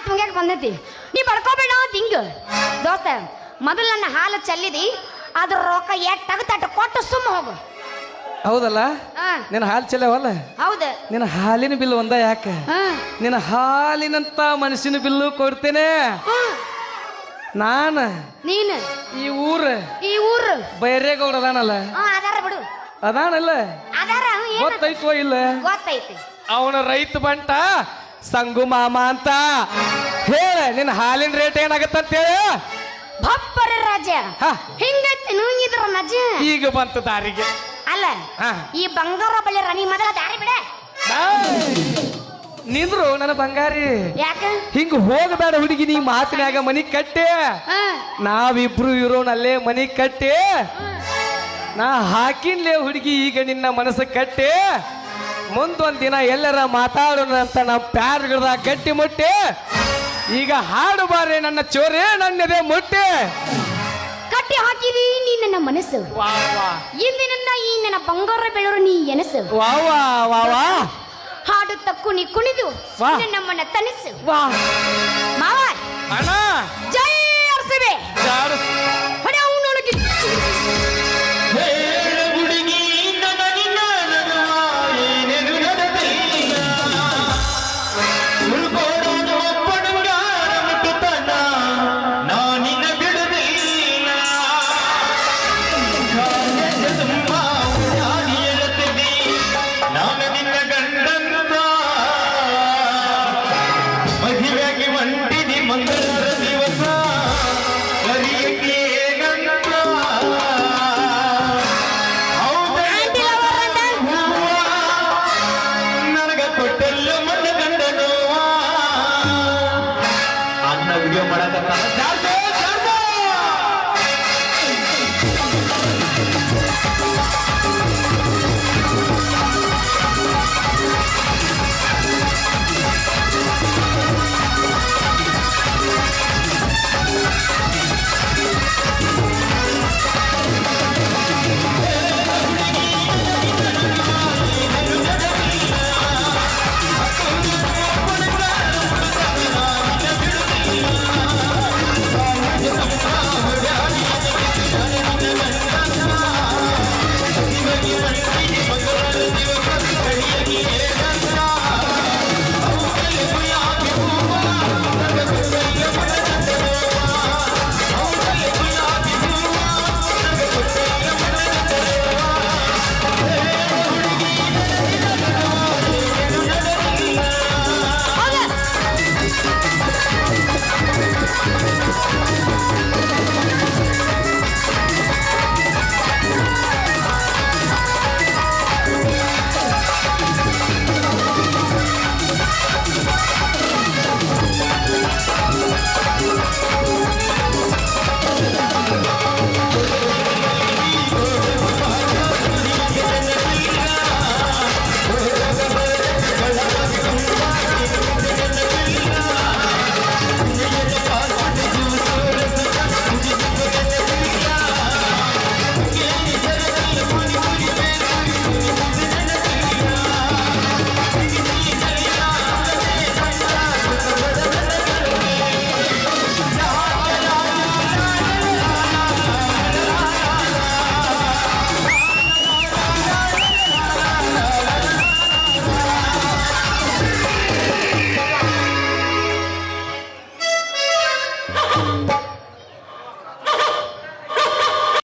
ಮಾತು ಮುಗಿಯಕ್ಕೆ ಬಂದೈತಿ. ನೀ ಬಡ್ಕೋಬೇಡ ಹಿಂಗ ದೋಸ್ತ. ಮೊದಲು ನನ್ನ ಹಾಲು ಚೆಲ್ಲಿದಿ, ಅದ್ರ ರೊಕ್ಕ ಎಟ್ಟಾಗುತ್ತೆ ಕೊಟ್ಟು ಸುಮ್ಮ ಹೋಗು. ಹೌದಲ್ಲ, ನಿನ್ನ ಹಾಲು ಚೆಲ್ಲವಲ್ಲ. ಹೌದು, ನಿನ್ನ ಹಾಲಿನ ಬಿಲ್ ಒಂದ ಯಾಕೆ? ನಿನ್ನ ಹಾಲಿನಂತ ಮನಸ್ಸಿನ ಬಿಲ್ಲು ಕೊಡ್ತೇನೆ ನಾನು. ನೀನು ಈ ಊರು ಬೈರೇಗೌಡ ಅದಾನಲ್ಲ, ಅದಾರ ಬಿಡು. ಅದಾನಲ್ಲ, ಅದಾರ. ಗೊತ್ತೈತೋ ಇಲ್ಲ? ಗೊತ್ತೈತಿ. ಅವನ ರೈತ ಬಂಟ ಸಂಗು ಮಾಮ ಅಂತ ಹೇಳ. ನಿನ್ನ ಹಾಲಿನ ರೇಟ್ ಏನಾಗತ್ತಂತ ಹೇಳ. ಭಪ್ಪರ ರಾಜ ಹಿಂಗೈತಿ ಇದ್ರ ಮಜ. ಈಗ ಬಂತು ದಾರಿಗೆ. ಅಲ್ಲ, ಈ ಬಂಗಾರ ಬಳಿ ನೀ ಮೊದಲ ದಾರಿ ಬಿಡ. ನಿಂದ್ರು ನನ್ನ ಬಂಗಾರಿ. ಯಾಕ ಹಿಂಗ ಹೋಗಬೇಡ ಹುಡುಗಿ, ನೀ ಮಾತಿನಾಗ ಮನಿ ಕಟ್ಟೆ. ನಾವಿಬ್ರು ಇರೋನಲ್ಲೇ ಮನಿ ಕಟ್ಟೆ. ನಾ ಹಾಕಿನ್ಲೇ ಹುಡುಗಿ ಈಗ ನಿನ್ನ ಮನಸ್ಸು ಕಟ್ಟೆ. ಮುಂದೊಂದ್ ದಿನ ಎಲ್ಲರ ಮಾತಾಡೋಣ ಅಂತ ನಮ್ಮ ಪ್ಯಾರ್ಗಳದಾಗ ಗಟ್ಟಿ ಮುಟ್ಟೆ. ಈಗ ಹಾಡು ಬಾರೆ ನನ್ನ ಚೋರೆ ನನ್ನದೇ ಮುಟ್ಟೆ. ಕಟ್ಟಿ ಹಾಕಿದಿ ನೀ ನನ್ನ ಮನಸ್ಸು. ಇಂದಿನಿಂದ ಈ ನನ್ನ ಬಂಗಾರ ಬೆಳರು ನೀ ಎನಸು. ಹಾಡು ತಕ್ಕು ನೀ ಕುಣಿದು ನಮ್ಮನ್ನ ತನಿಸು. ಮಾವ ಅಣ್ಣ ಜೈ ಅರ್ಸಿವೆ ಹೊಡೆ ಅವನೊಳಗೆ